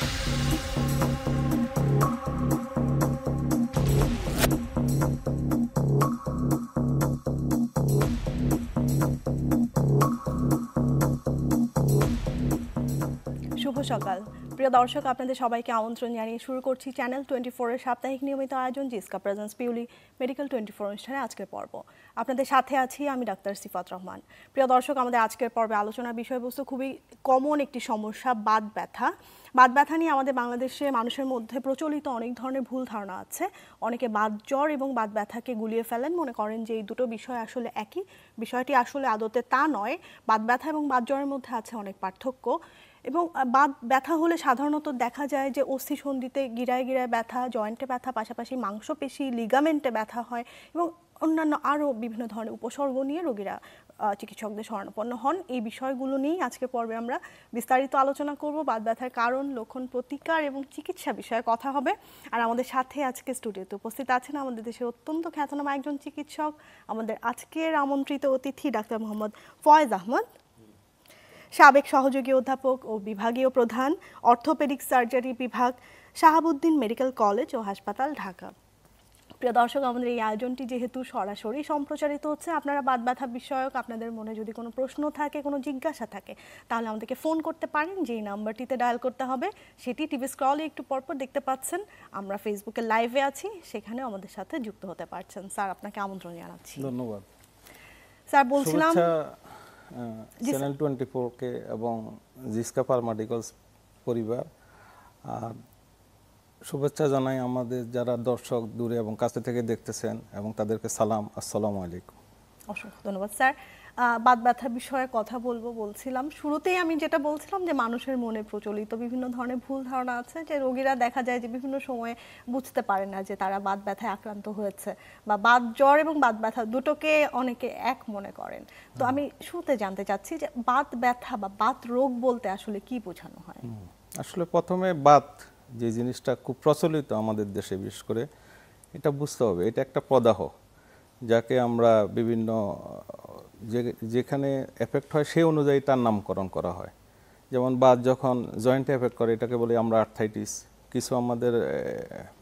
শুভ সকাল প্রিয় দর্শক, আপনাদের সবাইকে আমন্ত্রণ জানিয়ে শুরু করছি চ্যানেল 24 এর সাপ্তাহিক নিয়মিত আয়োজন জিসকা প্রেজেন্স পিউলি মেডিকেল 24 অনুষ্ঠানে আজকের পর্ব। আপনাদের সাথে আছি আমি ডাক্তার সিফাত রহমান। প্রিয় দর্শক, আমাদের আজকের পর্বে আলোচনার বিষয়বস্তু খুবই কমন একটি সমস্যা, বাত ব্যথা। বাত ব্যথা নিয়ে আমাদের বাংলাদেশে মানুষের মধ্যে প্রচলিত অনেক ধরনের ভুল ধারণা আছে। অনেকে বাত জ্বর এবং বাত ব্যথাকে গুলিয়ে ফেলেন, মনে করেন যে এই দুটো বিষয় আসলে একই। বিষয়টি আসলে আদতে তা নয়। বাত ব্যথা এবং বাত জ্বরের মধ্যে আছে অনেক পার্থক্য। এবং বাত ব্যথা হলে সাধারণত দেখা যায় যে অস্থি সন্ধিতে গিরায় গিরায় ব্যথা, জয়েন্টে ব্যথা, পাশাপাশি মাংসপেশি লিগামেন্টে ব্যথা হয় এবং অন্যান্য আরও বিভিন্ন ধরনের উপসর্গ নিয়ে রোগীরা চিকিৎসকদের শরণাপন্ন হন। এই বিষয়গুলো নিয়েই আজকের পর্বে আমরা বিস্তারিত আলোচনা করব। বাত ব্যথার কারণ, লক্ষণ, প্রতিকার এবং চিকিৎসা বিষয়ে কথা হবে। আর আমাদের সাথে আজকে স্টুডিওতে উপস্থিত আছেন আমাদের দেশের অত্যন্ত খ্যাতনামা একজন চিকিৎসক, আমাদের আজকের আমন্ত্রিত অতিথি ডাক্তার মোহাম্মদ ফয়েজ আহমদ, সাবেক সহযোগী অধ্যাপক ও বিভাগীয় প্রধান, অর্থোপেডিক সার্জারি বিভাগ, শাহাবুদ্দিন মেডিকেল কলেজ ও হাসপাতাল, ঢাকা। প্রিয় দর্শক, আমাদের এই আয়োজনটি যেহেতু সরাসরি সম্প্রচারিত হচ্ছে, আপনারা বাত ব্যথা বিষয়ক আপনাদের মনে যদি কোনো প্রশ্ন থাকে, কোনো জিজ্ঞাসা থাকে, তাহলে আমাদেরকে ফোন করতে পারেন। যেই নাম্বারটিতে ডায়াল করতে হবে সেটি টিভি স্ক্রলে একটু পরপর দেখতে পাচ্ছেন। আমরা ফেসবুকে লাইভে আছি, সেখানেও আমাদের সাথে যুক্ত হতে পারছেন। স্যার, আপনাকে আমন্ত্রণ জানাচ্ছি। ধন্যবাদ স্যার। বলছিলাম চ্যানেল 24 কে এবং জিসকা ফার্মাডিকলস পরিবার, আর শুভেচ্ছা জানাই আমাদের যারা দর্শক দূরে এবং কাছে থেকে দেখতেছেন এবং তাদেরকে সালাম, আসসালামু আলাইকুম। অসংখ্য ধন্যবাদ স্যার। বাত ব্যথা বিষয়ে কথা বলছিলাম। শুরুতেই আমি যেটা বলছিলাম যে মানুষের মনে প্রচলিত বিভিন্ন ধরনের ভুল ধারণা আছে, যে রোগীরা দেখা যায় যে বিভিন্ন সময়ে বুঝতে পারে না যে তারা বাত ব্যথায় আক্রান্ত হয়েছে, বা বাত জ্বর এবং বাত ব্যথা দুটোকে অনেকে এক মনে করেন। তো আমি শুরুতে জানতে চাচ্ছি যে বাত ব্যথা বা বাত রোগ বলতে আসলে কি বোঝানো হয়? আসলে প্রথমে বাত যে জিনিসটা খুব প্রচলিত আমাদের দেশে, বিশেষ করে এটা বুঝতে হবে, এটা একটা প্রদাহ, যাকে আমরা বিভিন্ন যেখানে এফেক্ট হয় সেই অনুযায়ী তার নামকরণ করা হয়। যেমন বাত যখন জয়েন্টে এফেক্ট করে এটাকে বলি আমরা আর্থাইটিস। কিছু আমাদের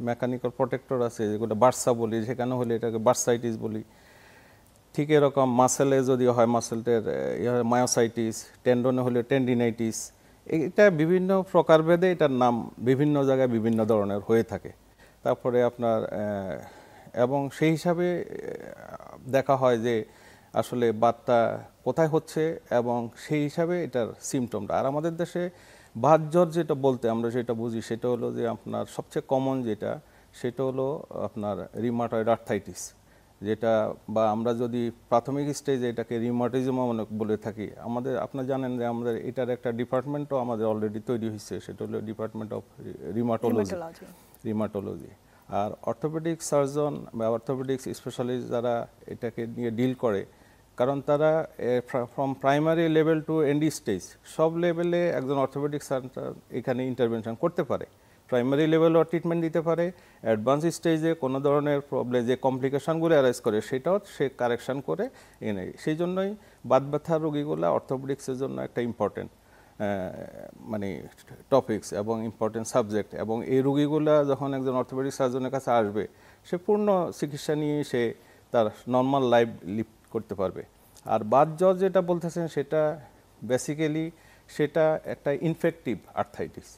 মেকানিক্যাল প্রোটেক্টর আছে যেগুলো বার্সা বলি, সেখানে হলে এটাকে বার্সাইটিস বলি। ঠিক এরকম মাসেলে যদি হয় মাসেলটের মায়োসাইটিস, টেন্ডনে হলে টেন্ডিনাইটিস। এটা বিভিন্ন প্রকারভেদে এটার নাম বিভিন্ন জায়গায় বিভিন্ন ধরনের হয়ে থাকে। তারপরে আপনার এবং সেই হিসাবে দেখা হয় যে আসলে বাতটা কোথায় হচ্ছে এবং সেই হিসাবে এটার সিমটমটা। আর আমাদের দেশে বাত জ্বর যেটা বলতে আমরা যেটা বুঝি সেটা হলো যে আপনার সবচেয়ে কমন যেটা, সেটা হলো আপনার রিউমাটয়েড আর্থাইটিস, যেটা বা আমরা যদি প্রাথমিক স্টেজে এটাকে রিউমাটিজমও বলে থাকি। আমাদের আপনারা জানেন যে আমাদের এটার একটা ডিপার্টমেন্টও আমাদের অলরেডি তৈরি হয়েছে, সেটা হলো ডিপার্টমেন্ট অফ রিউমাটোলজি। আর অর্থোপেডিক সার্জন বা অর্থোপেডিক্স স্পেশালিস্ট যারা এটাকে নিয়ে ডিল করে, কারণ তারা from primary level to end stage সব লেভেলে একজন অর্থোপেডিক সার্জন এখানে ইন্টারভেনশন করতে পারে। প্রাইমারি লেভেলও ট্রিটমেন্ট দিতে পারে, অ্যাডভান্স স্টেজে কোনো ধরনের প্রবলেম যে কমপ্লিকেশনগুলো অ্যারাইজ করে সেটাও সে কারেকশন করে এনে। সেই জন্যই বাত ব্যথা রোগীগুলো অর্থোপেডিক্সের জন্য একটা ইম্পর্টেন্ট মানে টপিকস এবং ইম্পর্টেন্ট সাবজেক্ট। এবং এই রোগীগুলো যখন একজন অর্থোপেডিক সার্জনের কাছে আসবে, সে পূর্ণ চিকিৎসা নিয়ে সে তার নর্মাল লাইফ লিড করতে পারবে। আর বাত জ্বর যেটা বলতেছেন সেটা বেসিক্যালি সেটা একটা ইনফেক্টিভ আর্থাইটিস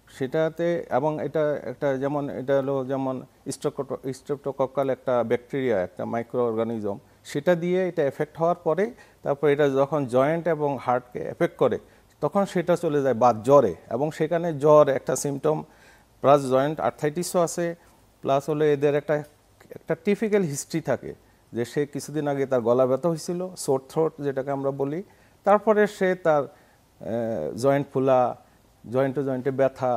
সেটাতে, এবং এটা একটা যেমন এটা হলো যেমন স্ট্রেপ্টোকক্কাল একটা ব্যাকটেরিয়া, একটা মাইক্রো অর্গানিজম, সেটা দিয়ে এটা এফেক্ট হওয়ার পরে তারপর এটা যখন জয়েন্ট এবং হার্টকে এফেক্ট করে তখন সেটা চলে যায় বাত জ্বরে। এবং সেখানে জ্বর একটা সিমটম প্লাস জয়েন্ট আর্থাইটিসও আছে, প্লাস হলে এদের একটা টিপিক্যাল হিস্ট্রি থাকে যে সে কিছুদিন আগে তার গলা ব্যথা হয়েছিল, সোর থ্রোট যেটাকে আমরা বলি, তারপরে সে তার জয়েন্ট ফুলা, জয়েন্টে ব্যথা,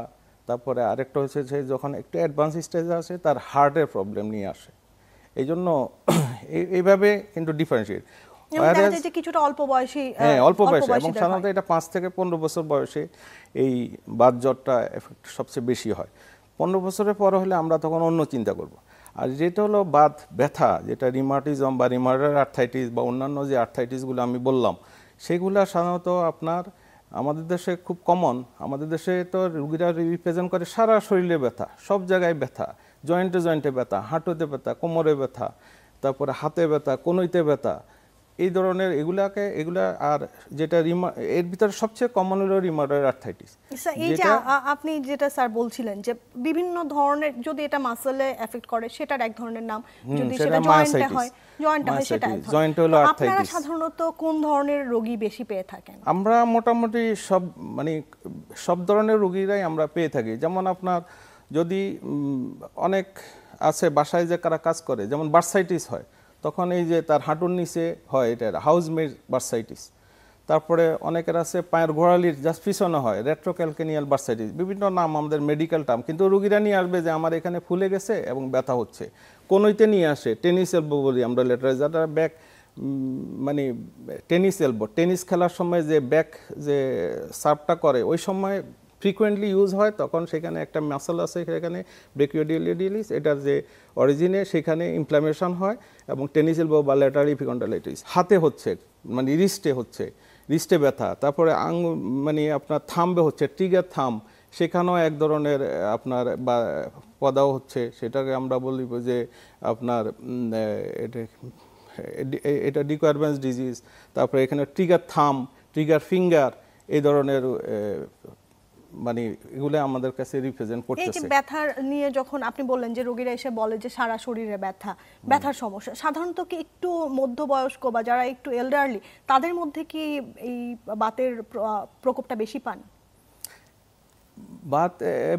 তারপরে আরেকটা হচ্ছে যে যখন একটু অ্যাডভান্স স্টেজে আসে তার হার্টের প্রবলেম নিয়ে আসে। এই জন্য এইভাবে কিন্তু ডিফারেন্সিয়েট কিছুটা অল্প বয়সী, অল্প বয়সে এবং সাধারণত এটা 5 থেকে 15 বছর বয়সে এই বাত জ্বরটা সবচেয়ে বেশি হয়। 15 বছরের পর হলে আমরা তখন অন্য চিন্তা করব। আর যেটা হলো বাত ব্যথা, যেটা রিউমাটিজম বা রিউমাটয়েড আর্থাইটিস বা অন্যান্য যে আর্থাইটিসগুলো আমি বললাম, সেগুলো সাধারণত আপনার আমাদের দেশে খুব কমন। আমাদের দেশে তো রুগীরা রিপ্রেজেন্ট করে সারা শরীরে ব্যথা, সব জায়গায় ব্যথা, জয়েন্টে জয়েন্টে ব্যথা, হাঁটুতে ব্যথা, কোমরে ব্যথা, তারপরে হাতে ব্যথা, কনুইতে ব্যথা, এই ধরনের এগুলা। আর যেটা এর ভিতরে সবচেয়ে কমন হলো রিউমাটয়েড আর্থ্রাইটিস। এই যে আপনি যেটা স্যার বলছিলেন যে বিভিন্ন ধরনের, যদি এটা মাসলে এফেক্ট করে সেটার এক ধরনের নাম, যদি সেটা জয়েন্টে হয় সেটা এক ধরনের। জয়েন্ট হলো আর্থ্রাইটিস। আপনারা সাধারণত কোন ধরনের রোগী বেশি পেয়ে থাকেন? আমরা মোটামুটি সব ধরনের রোগীরাই আমরা পেয়ে থাকি। যেমন আপনার যদি অনেক আছে বাসায় যে কারা কাজ করে, যেমন বার্সাইটিস হয়, তখন এই যে তার হাঁটুর নিচে হয়, এটা হাউসমেড বার্সাইটিস। তারপরে অনেকের আছে পায়ের গোড়ালির জাস্ট পিছনে হয়, রেট্রোক্যালকেনিয়াল বার্সাইটিস, বিভিন্ন নাম আমাদের মেডিকেল টার্ম, কিন্তু রোগীরা নিয়ে আসবে যে আমার এখানে ফুলে গেছে এবং ব্যথা হচ্ছে। কোনোইতে নিয়ে আসে টেনিস এলবো বলি আমরা লেটারে, যারা ব্যাক টেনিস এলবো, টেনিস খেলার সময় যে ব্যাক যে সার্ভটা করে ওই সময় ফ্রিকুয়েন্টলি ইউজ হয়, তখন সেখানে একটা মাসল আছে সেখানে ব্রেকিওডিয়ালিডিয়ালিস, এটার যে অরিজিনে সেখানে ইনফ্লামেশন হয় এবং টেনিস এলবো বা ল্যাটারাল ইপিকন্ডাইলাইটিস। হাতে হচ্ছে রিস্টে হচ্ছে, রিস্টে ব্যথা। তারপরে আপনার থাম্বে হচ্ছে, ট্রিগার থাম্ব, সেখানেও এক ধরনের আপনার বা পদাও হচ্ছে, সেটাকে আমরা বলি যে আপনার এটা ডিকোয়ারবেন্স ডিজিজ। তারপরে এখানে ট্রিগার থাম্ব, ট্রিগার ফিঙ্গার, এই ধরনের এগুলো আমাদের কাছে রিপ্রেজেন্ট করতেছে। এই যে ব্যথার নিয়ে যখন আপনি বললেন যে রোগীরা এসে বলে যে সারা শরীরে ব্যথার সমস্যা, সাধারণত কি একটু মধ্যবয়স্ক বা যারা একটু এল্ডারলি তাদের মধ্যে কি এই বাতের প্রকোপটা বেশি পান? বাত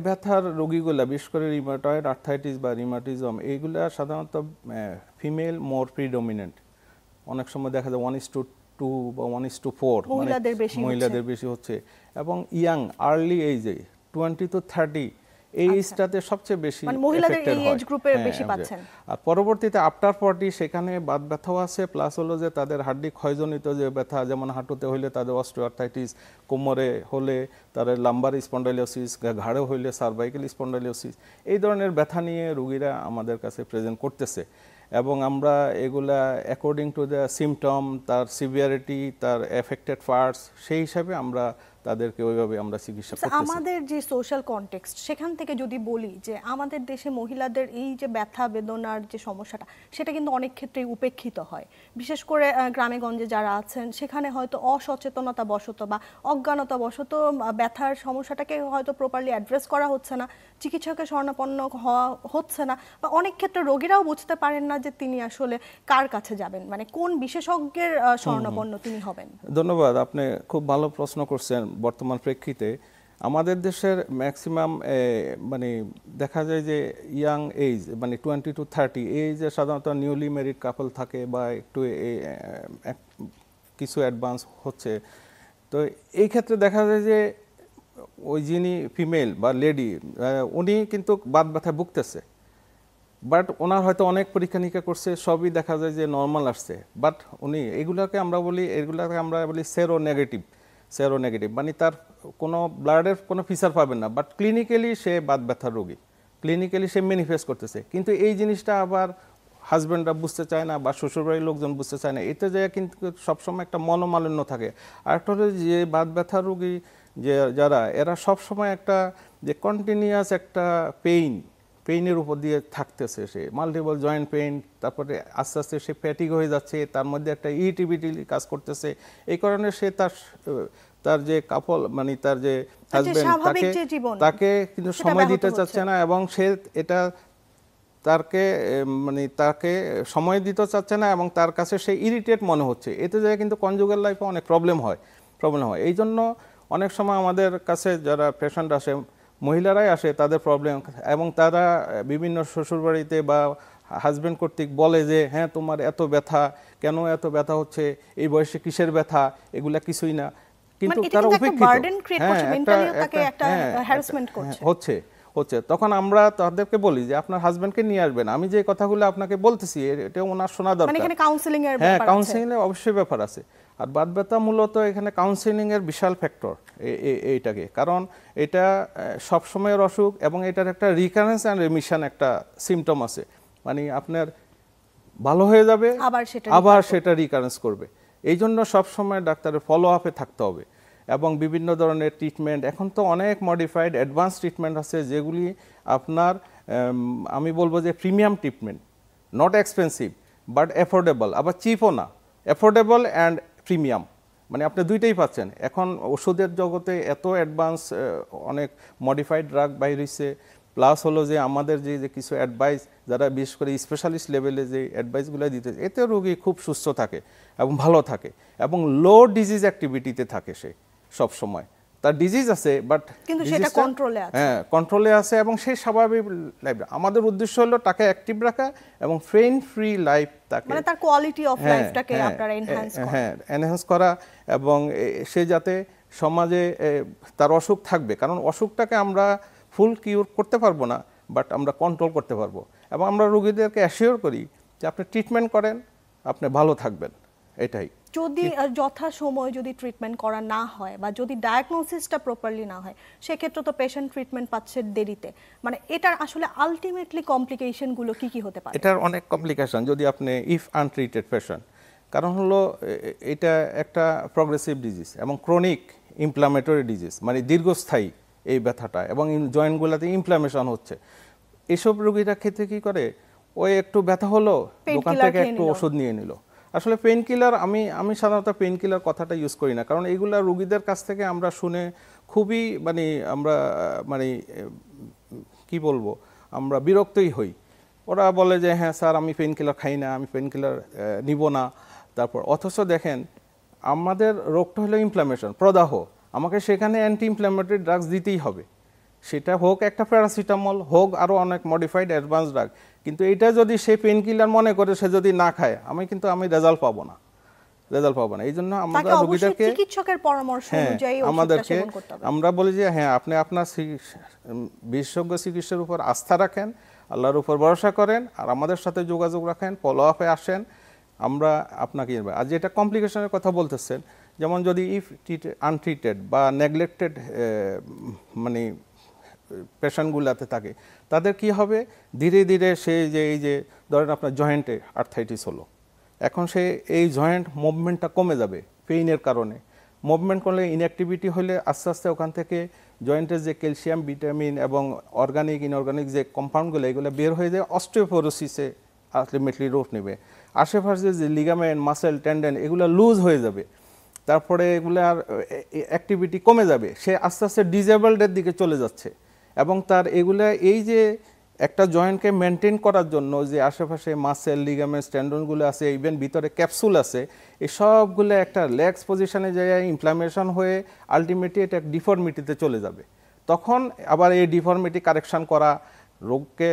ব্যথার রোগীগুলা, বিশেষ করে রিউমাটয়েড আর্থ্রাইটিস বা রিউমাটিজম, এইগুলা সাধারণত ফিমেল মোর প্রিডমিনেন্ট। অনেক সময় দেখা যায় 1:2 বা 1:4 মহিলাদের বেশি হচ্ছে, এবং ইয়াং আর্লি এইজে 20 to 30 এই এজটাতে সবচেয়ে বেশি মহিলাদের এই এজ গ্রুপে বেশি পাচ্ছেন। আর পরবর্তীতে আফটার 40 সেখানে বাত ব্যথাও আছে, প্লাস হলো যে তাদের হাড্ডি ক্ষয়জনিত যে ব্যথা, যেমন হাঁটুতে হইলে তাদের অস্টিওআর্থ্রাইটিস, কোমরে হলে তাদের লাম্বার স্পন্ডাইলোসিস, ঘাড়ে হইলে সার্ভাইকাল স্পন্ডাইলোসিস, এই ধরনের ব্যথা নিয়ে রোগীরা আমাদের কাছে প্রেজেন্ট করতেছে। এবং আমরা এগুলা অ্যাকর্ডিং টু দ্য সিমটম, তার সিভিয়ারিটি, তার এফেক্টেড পার্টস, সেই হিসাবে আমরা তাদেরকে ওইভাবে আমরা চিকিৎসা করতেছি। আমাদের যে সোশ্যাল কনটেক্সট, সেখান থেকে যদি বলি যে আমাদের দেশে মহিলাদের এই যে ব্যথা বেদনার যে সমস্যাটা, সেটা কিন্তু অনেক ক্ষেত্রেই উপেক্ষিত হয়। বিশেষ করে গ্রামে গঞ্জে যারা আছেন, সেখানে হয়তো অসচেতনতা বশত বা অজ্ঞানতা বশত ব্যথার সমস্যাটাকে হয়তো প্রপারলি অ্যাড্রেস করা হচ্ছে না, চিকিৎসকের শরণাপন্ন হওয়া হচ্ছে না, বা অনেক ক্ষেত্রে রোগীরাও বুঝতে পারেন না যে তিনি আসলে কার কাছে যাবেন, কোন বিশেষজ্ঞের শরণাপন্ন তিনি হবেন। ধন্যবাদ, আপনি খুব ভালো প্রশ্ন করছেন। বর্তমান প্রেক্ষিতে আমাদের দেশের ম্যাক্সিমাম দেখা যায় যে ইয়াং এজ 20 to 30 এইজে সাধারণত নিউলি ম্যারিড কাপল থাকে বা একটু কিছু অ্যাডভান্স হচ্ছে। তো এই ক্ষেত্রে দেখা যায় যে ওই যিনি ফিমেল বা লেডি, উনি কিন্তু বাত ব্যথায় ভুগতেছে, বাট ওনার হয়তো অনেক পরীক্ষা নিরীক্ষা করছে, সবই দেখা যায় যে নর্মাল আসছে, বাট উনি এগুলোকে আমরা বলি সেরো নেগেটিভ। তার কোনো ব্লাডের কোনো ফিচার পাবেন না, বাট ক্লিনিক্যালি সে বাত ব্যথার রোগী, ক্লিনিক্যালি সে ম্যানিফেস্ট করতেছে। কিন্তু এই জিনিসটা আবার হাজব্যান্ডরা বুঝতে চায় না বা শ্বশুরবাড়ির লোকজন বুঝতে চায় না, এতে যে কিন্তু সবসময় একটা মনোমালিন্য থাকে। আর একটা হলো যে বাত ব্যথার রোগী যারা, এরা সবসময় একটা যে কন্টিনিউয়াস একটা পেইনের উপর দিয়ে থাকতেছে, সে মাল্টিপল জয়েন্ট পেইন, তারপরে আস্তে আস্তে সে ফ্যাটিক হয়ে যাচ্ছে, তার মধ্যে একটা ইরিটেবিলিটি কাজ করতেছে। এই কারণে সে তার যে কাপল তার যে হাজবেন্ড, তাকে কিন্তু সময় দিতে চাচ্ছে না, এবং সে এটা তাকে সময় দিতে চাচ্ছে না, এবং তার কাছে সে ইরিটেট মনে হচ্ছে। এতে যায় কিন্তু কনজুগাল লাইফে অনেক প্রবলেম হয়। এই জন্য অনেক সময় আমাদের কাছে যারা পেশেন্ট আসে, মহিলারাই আসে, তাদের প্রবলেম, এবং তারা বিভিন্ন শ্বশুরবাড়িতে বা হাজব্যান্ড কর্তৃক বলে যে হ্যাঁ তোমার এত ব্যথা, কেন এত ব্যথা হচ্ছে, এই বয়সে কিসের ব্যথা, এগুলা কিছুই না। কিন্তু তারা হচ্ছে তখন আমরা তাদেরকে বলি যে আপনার হাজব্যান্ডকে নিয়ে আসবেন, আমি যে কথাগুলো আপনাকে বলতেছি এটা ওনার শোনা দরকার। হ্যাঁ, কাউন্সিলিং এর অবশ্যই ব্যাপার আছে। আর বাত ব্যথা মূলত এখানে কাউন্সিলিং এর বিশাল ফ্যাক্টর এইটাকে, কারণ এটা সবসময়ের অসুখ এবং এটার একটা রিকারেন্স অ্যান্ড রিমিশন একটা সিমটম আছে, আপনার ভালো হয়ে যাবে আবার সেটা রিকারেন্স করবে। এই জন্য সবসময় ডাক্তারের ফলো আপে থাকতে হবে। এবং বিভিন্ন ধরনের ট্রিটমেন্ট, এখন তো অনেক মডিফাইড অ্যাডভান্স ট্রিটমেন্ট আছে যেগুলি আপনার আমি বলবো যে premium treatment, not expensive but affordable, আবার চিপও না, অ্যাফোর্ডেবল অ্যান্ড প্রিমিয়াম, মানে আপনি দুইটাই পাচ্ছেন। এখন ওষুধের জগতে এত অ্যাডভান্স অনেক মডিফাইড ড্রাগ বাইর হয়েছে, প্লাস হলো যে আমাদের যে কিছু অ্যাডভাইস যারা বিশেষ করে স্পেশালিস্ট লেভেলে যে অ্যাডভাইসগুলো দিতে, এতে রোগী খুব সুস্থ থাকে এবং ভালো থাকে এবং লো ডিজিজ অ্যাক্টিভিটিতে থাকে সে সব সময়। তার ডিজিজ আছে বাট কিন্তু সেটা কন্ট্রোলে আছে, হ্যাঁ কন্ট্রোলে আছে এবং সেই স্বাভাবিক লাইফ। আমাদের উদ্দেশ্য হলো তাকে অ্যাক্টিভ রাখা এবং পেইন ফ্রি লাইফ, তাকে মানে তার কোয়ালিটি অফ লাইফটাকে আপনারা এনহ্যান্স করা। হ্যাঁ এনহ্যান্স করা এবং সে যাতে সমাজে তার অসুখ থাকবে, কারণ অসুখটাকে আমরা ফুল কিউর করতে পারবো না বাট আমরা কন্ট্রোল করতে পারবো। এবং আমরা রোগীদেরকে অ্যাসিওর করি যে আপনি ট্রিটমেন্ট করেন, আপনি ভালো থাকবেন। এটাই যদি যথাসময়ে যদি ট্রিটমেন্ট করা না হয় বা যদি ডায়াগনোসিসটা প্রপারলি না হয়, সেক্ষেত্রে তো পেশেন্ট ট্রিটমেন্ট পাচ্ছে দেরিতে, মানে এটার আসলে আলটিমেটলি কমপ্লিকেশনগুলো কি কি হতে পারে? এটার অনেক কমপ্লিকেশন যদি আপনি ইফ আনট্রিটেড পেশেন্ট, কারণ হলো এটা একটা প্রগ্রেসিভ ডিজিজ এবং ক্রনিক ইনফ্লামেটরি ডিজিজ, মানে দীর্ঘস্থায়ী এই ব্যথাটা এবং জয়েন্টগুলোতে ইনফ্লামেশন হচ্ছে। এসব রোগীরা ক্ষেত্রে কি করে, ওই একটু ব্যথা হলো দোকান থেকে একটু ওষুধ নিয়ে নিল। আসলে পেইন কিলার আমি সাধারণত পেইন কিলার কথাটা ইউজ করি না, কারণ এইগুলা রোগীদের কাছ থেকে আমরা শুনে খুবই মানে কি বলবো, আমরা বিরক্তই হই। ওরা বলে যে হ্যাঁ স্যার আমি পেইন কিলার খাই না, আমি পেইন কিলার নিব না। তারপর অথচ দেখেন আমাদের রোগটা হলো ইনফ্লামেশন, প্রদাহ, আমাকে সেখানে অ্যান্টি ইনফ্ল্যামেটরি ড্রাগস দিতেই হবে, সেটা হোক একটা প্যারাসিটামল, হোক আরও অনেক মডিফাইড অ্যাডভান্স ড্রাগ। কিন্তু এটা যদি সে পেইন কিলার মনে করে সে যদি না খায়, আমি রেজাল্ট পাবো না। এই জন্য আমরা রোগীদেরকে চিকিৎসকের পরামর্শ অনুযায়ী আমাদেরকে আমরা বলি যে হ্যাঁ আপনি আপনার বিশেষজ্ঞ চিকিৎসার উপর আস্থা রাখেন, আল্লাহর উপর ভরসা করেন, আর আমাদের সাথে যোগাযোগ রাখেন, ফলো আপে আসেন, আমরা আপনাকে। আর যেটা কমপ্লিকেশনের কথা বলতেছেন, যেমন যদি ইফ আনট্রিটেড বা নেগলেক্টেড মানে পেশেন্টগুলোতে থাকে, তাদের কি হবে, ধীরে ধীরে সে এই যে ধরেন আপনার জয়েন্টে আর্থাইটিস হলো, এখন সে এই জয়েন্ট মুভমেন্টটা কমে যাবে পেইনের কারণে। মুভমেন্ট করলে ইনঅ্যাক্টিভিটি হলে আস্তে আস্তে ওখান থেকে জয়েন্টের যে ক্যালসিয়াম, ভিটামিন এবং অর্গানিক ইনঅর্গানিক যে কম্পাউন্ডগুলো এগুলো বের হয়ে যায়, অস্টিওপোরোসিসে আলটিমেটলি রূপ নেবে। আশেপাশে যে লিগামেন্ট, মাসেল, টেন্ডন এগুলো লুজ হয়ে যাবে, তারপরে এগুলার অ্যাক্টিভিটি কমে যাবে, সে আস্তে আস্তে ডিসেবলডের দিকে চলে যাচ্ছে। এবং তার এগুলা এই যে একটা জয়েন্টকে মেনটেন করার জন্য যে আশেপাশে মাসেল, লিগামেন্টস, টেন্ডনগুলো আছে, ইভেন ভিতরে ক্যাপসুল আছে, এই সবগুলো একটা ল্যাক্স পজিশনে যায় ইনফ্লামেশন হয়ে আলটিমেটলি এটা ডিফর্মিটিতে চলে যাবে। তখন আবার এই ডিফর্মিটি কারেকশন করা, রোগকে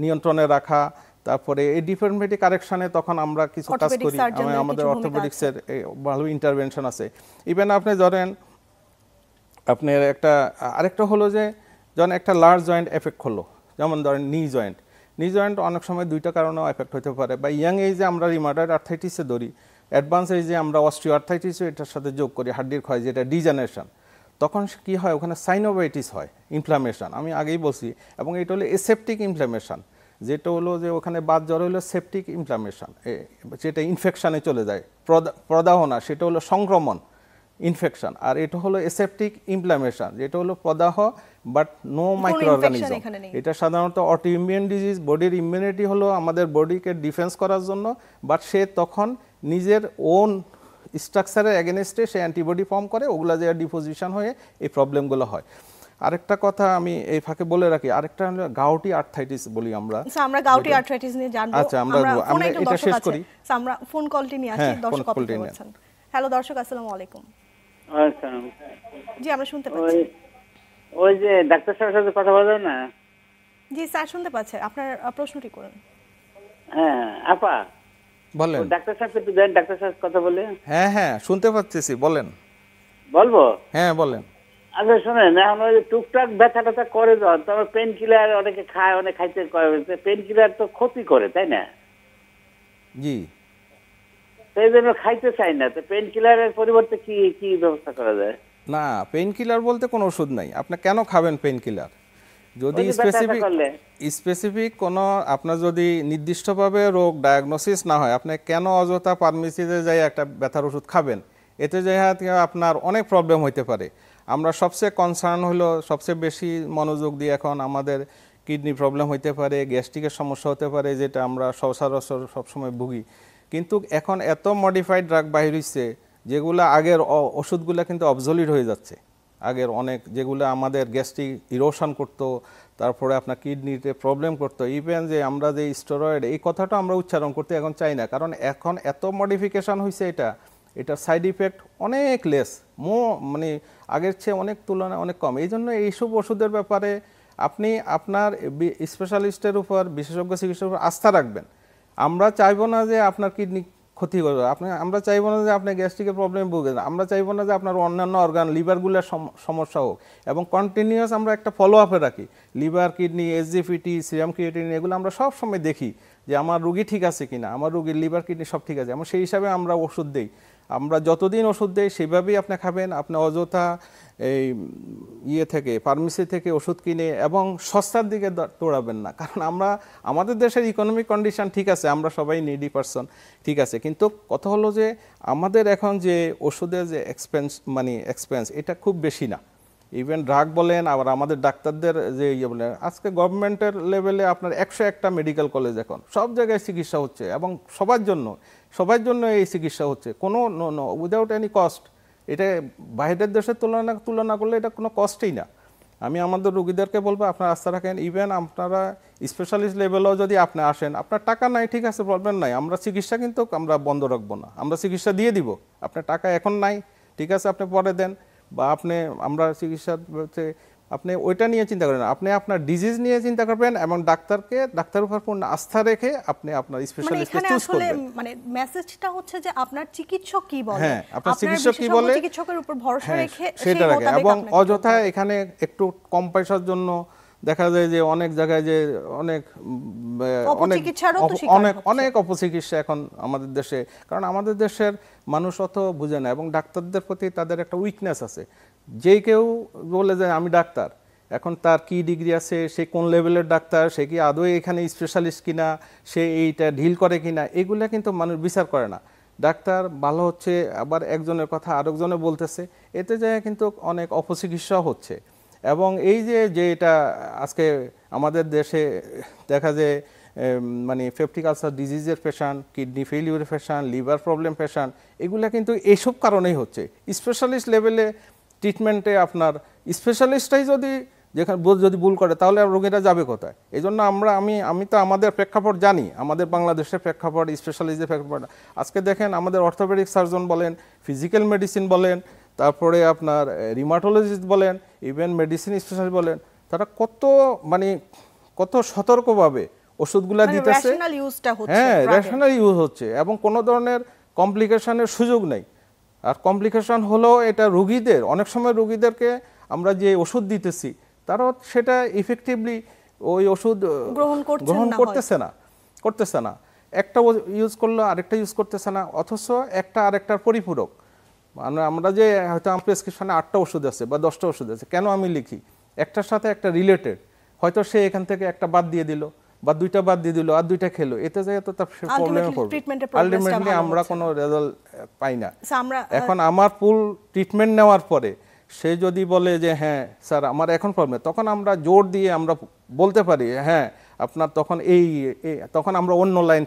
নিয়ন্ত্রণে রাখা, তারপরে এই ডিফর্মিটি কারেকশনে তখন আমরা কিছু কাজ করি, আমাদের অর্থোপেডিক্সের ভালো ইন্টারভেনশন আছে। ইভেন আপনি ধরেন আপনার আরেকটা হলো যে যখন একটা লার্জ জয়েন্ট এফেক্ট হলো, যেমন ধরেন নি জয়েন্ট অনেক সময় দুইটা কারণেও এফেক্ট হতে পারে। বা ইয়াং এজে আমরা রিমাটয়েড আর্থাইটিসে ধরি, অ্যাডভান্স এজে আমরা অস্টিও আর্থাইটিসও এটার সাথে যোগ করি, হাড্ডির ক্ষয় যেটা ডিজেনারেশন। তখন কি হয়, ওখানে সাইনোভাইটিস হয়, ইনফ্লামেশন, আমি আগেই বলছি। এবং এটা হলো এসেপটিক ইনফ্লামেশন, যেটা হলো যে ওখানে বাত জ্বর হলো সেপটিক ইনফ্লামেশন, যেটা ইনফেকশানে চলে যায়, প্রদাহ না, সেটা হলো সংক্রমণ, ইনফেকশন। আর এটা হলো এসেপটিক ইনফ্লামেশন, যেটা হলো প্রদাহ বাট নো মাইক্রো অর্গানিজম। এটা সাধারণত অটোইমিউন ডিজিজ, বডির ইমিউনিটি হলো আমাদের বডিকে ডিফেন্স করার জন্য, বাট সে তখন নিজের ওন স্ট্রাকচারের এগেনস্টে সে অ্যান্টিবডি ফর্ম করে, ওগুলা যে ডিপোজিশন হয়ে এই প্রবলেমগুলো হয়। আরেকটা কথা আমি এই ফাঁকে বলে রাখি, আরেকটা হলো গাউটি আর্থাইটিস বলি আমরা। আমরা গাউটি আর্থাইটিস নিয়ে জানবো। আচ্ছা আমরা এটা শেষ করি। আমরা ফোন কলটি নিয়ে আসি, দর্শক অপেক্ষা করছেন। হ্যালো দর্শক, আসসালামু আলাইকুম। আসসালাম। জি আমরা শুনতে পাচ্ছি। ওই যে ডাক্তার সাহেবের সাথে কথা বলেন না? জি স্যার শুনতে পাচ্ছে, আপনার প্রশ্নটি করুন। হ্যাঁ আপা বলেন। ডাক্তার সাহেব একটু দেন, ডাক্তার সাহেব কথা বলে। হ্যাঁ শুনতে পাচ্ছি, বলেন। বলবো? হ্যাঁ বলেন। আচ্ছা শুনেন, এখন ওই টুকটাক ব্যথা ট্যাথা করে যখন, তবে পেন কিলার অনেকে খায়, অনেক খাইতে করে, পেন কিলার তো ক্ষতি করে, তাই না? জি। সেই জন্য খাইতে চাই না, তো পেন কিলারের পরিবর্তে কি কি ব্যবস্থা করা যায়? না, পেইন কিলার বলতে কোনো ওষুধ নাই। আপনি কেন খাবেন পেইন কিলার? যদি স্পেসিফিক কোনো আপনার যদি নির্দিষ্টভাবে রোগ ডায়াগনোসিস না হয়, আপনি কেন অযথা ফার্মেসিতে যাই একটা ব্যথার ওষুধ খাবেন? এতে যে আপনার অনেক প্রবলেম হইতে পারে। আমরা সবচেয়ে কনসার্ন হলো সবচেয়ে বেশি মনোযোগ দিয়ে এখন আমাদের কিডনি প্রবলেম হইতে পারে, গ্যাস্ট্রিকের সমস্যা হতে পারে, যেটা আমরা সচরাচর সবসময় ভুগি। কিন্তু এখন এত মডিফাইড ড্রাগ বাইর হইছে যেগুলো আগের ওষুধগুলো কিন্তু অবজলিট হয়ে যাচ্ছে। আগের অনেক যেগুলো আমাদের গ্যাস্ট্রিক ইরোশন করতো, তারপরে আপনার কিডনিতে প্রবলেম করতো, ইভেন যে আমরা যে স্টেরয়েড, এই কথাটা আমরা উচ্চারণ করতে এখন চাই না, কারণ এখন এত মডিফিকেশন হয়েছে এটার সাইড ইফেক্ট অনেক লেস, মানে আগের চেয়ে অনেক তুলনায় অনেক কম। এই জন্য এইসব ওষুধের ব্যাপারে আপনি আপনার স্পেশালিস্টের উপর, বিশেষজ্ঞ চিকিৎসার উপর আস্থা রাখবেন। আমরা চাইবো না যে আপনার কিডনি ক্ষতি করবে, আমরা চাইবো না যে আপনি গ্যাস্ট্রিকের প্রবলেম ভুগেন, আমরা চাইবো না যে আপনার অন্যান্য অর্গান লিভারগুলোর সমস্যা হোক, এবং কন্টিনিউয়াস আমরা একটা ফলো আপে রাখি। Liver, kidney, SGPT, serum creatinine, এগুলো আমরা সব সময় দেখি যে আমার রোগী ঠিক আছে কিনা, আমার রোগীর লিভার, কিডনি সব ঠিক আছে, এবং সেই হিসাবে আমরা ওষুধ দিই। আমরা যতদিন ওষুধ দেই সেভাবেই আপনি খাবেন। আপনি অযথা এই থেকে ফার্মেসি থেকে ওষুধ কিনে এবং সস্তার দিকে দৌড়াবেন না, কারণ আমাদের দেশের ইকোনমিক কন্ডিশন ঠিক আছে, আমরা সবাই নিডি পারসন, ঠিক আছে, কিন্তু কথা হলো যে আমাদের এখন যে ওষুধের যে এক্সপেন্স এটা খুব বেশি না। ইভেন ড্রাগ বলেন, আবার আমাদের ডাক্তারদের যে বলেন, আজকে গভর্নমেন্টের লেভেলে আপনার 101টা মেডিকেল কলেজ, এখন সব জায়গায় চিকিৎসা হচ্ছে, এবং সবার জন্য এই চিকিৎসা হচ্ছে, কোনো উইদাউট এনি কস্ট। এটা বাইরের দেশের তুলনা করলে এটা কোনো কস্টই না। আমি আমাদের রোগীদেরকে বলবো আপনারা আস্থা রাখেন। ইভেন আপনারা স্পেশালিস্ট লেভেলেও যদি আপনি আসেন, আপনার টাকা নাই, ঠিক আছে, প্রবলেম নাই, আমরা চিকিৎসা কিন্তু আমরা বন্ধ রাখবো না, আমরা চিকিৎসা দিয়ে দিব। আপনার টাকা এখন নাই, ঠিক আছে, আপনি পরে দেন, বা আমরা চিকিৎসা আপনি ওইটা নিয়ে চিন্তা করেন, আপনি আপনার ডিজিজ নিয়ে চিন্তা করবেন, এবং ডাক্তার উপর পূর্ণ আস্থা রেখে আপনি আপনার স্পেশালিস্টকে চুজ করবেন। মানে মেসেজটা হচ্ছে যে আপনার চিকিৎসক কি বলে, হ্যাঁ, আপনার চিকিৎসক কি বলে, চিকিৎসকের উপর ভরসা রেখে সেটা রাখে। এবং অযথা এখানে একটু কম পয়সার জন্য দেখা যায় যে অনেক জায়গায় যে অনেক অপচিকিৎসা এখন আমাদের দেশে, কারণ আমাদের দেশের মানুষ অত বুঝে না, এবং ডাক্তারদের প্রতি তাদের একটা উইকনেস আছে। যে কেউ বলে যে আমি ডাক্তার, এখন তার কি ডিগ্রি আছে, সে কোন লেভেলের ডাক্তার, সে কি আদৌ এখানে স্পেশালিস্ট কিনা, সে এইটা ডিল করে কিনা, এগুলা কিন্তু মানুষ বিচার করে না। ডাক্তার ভালো হচ্ছে, আবার একজনের কথা আরেকজনে বলতেছে, এতে যায় কিন্তু অনেক অপচিকিৎসা হচ্ছে। এবং এই যে এটা আজকে আমাদের দেশে দেখা যায় পেপটিক আলসার ডিজিজের পেশেন্ট, কিডনি ফেলিউরের পেশেন্ট, লিভার প্রবলেম পেশেন্ট, এগুলা কিন্তু এইসব কারণেই হচ্ছে। স্পেশালিস্ট লেভেলে ট্রিটমেন্টে আপনার স্পেশালিস্টটাই যদি ভুল করে, তাহলে রোগীরা যাবে কোথায়? এই জন্য আমি তো আমাদের প্রেক্ষাপট জানি, আমাদের বাংলাদেশের প্রেক্ষাপট, স্পেশালিস্টের প্রেক্ষাপট। আজকে দেখেন আমাদের অর্থোপেডিক সার্জন বলেন, ফিজিক্যাল মেডিসিন বলেন, তারপরে আপনার রিমাটোলজিস্ট বলেন, ইভেন মেডিসিন স্পেশালিস্ট বলেন, তারা কত সতর্কভাবে ওষুধগুলা দিতেছে। হ্যাঁ, রেশনাল ইউজ হচ্ছে, এবং কোনো ধরনের কমপ্লিকেশনের সুযোগ নেই। আর কমপ্লিকেশন হলো এটা রোগীদের, অনেক সময় রোগীদেরকে আমরা যে ওষুধ দিতেছি তারা সেটা ইফেক্টিভলি ওই ওষুধ গ্রহণ করতেছে না, একটা ইউজ করলো আরেকটা ইউজ করতেছে না, অথচ একটা আরেকটার পরিপূরক। মানে আমরা যে হয়তো আমার প্রেসক্রিপশনে 8টা ওষুধ আছে বা 10টা ওষুধ আছে, কেন আমি লিখি একটার সাথে একটা রিলেটেড, হয়তো সে এখান থেকে একটা বাদ দিয়ে দিল বা 2টা বাদ দিয়ে দিল আর 2টা খেলো, এতে যায় তো তার প্রবলেমে পড়বে। আলটিমেটলি আমরা কোনো রেজাল্ট পাই না। এখন আমার ফুল ট্রিটমেন্ট নেওয়ার পরে সে যদি বলে যে হ্যাঁ স্যার আমার এখন প্রবলেম, তখন আমরা জোর দিয়ে আমরা বলতে পারি হ্যাঁ আপনার তখন আমরা অন্য লাইন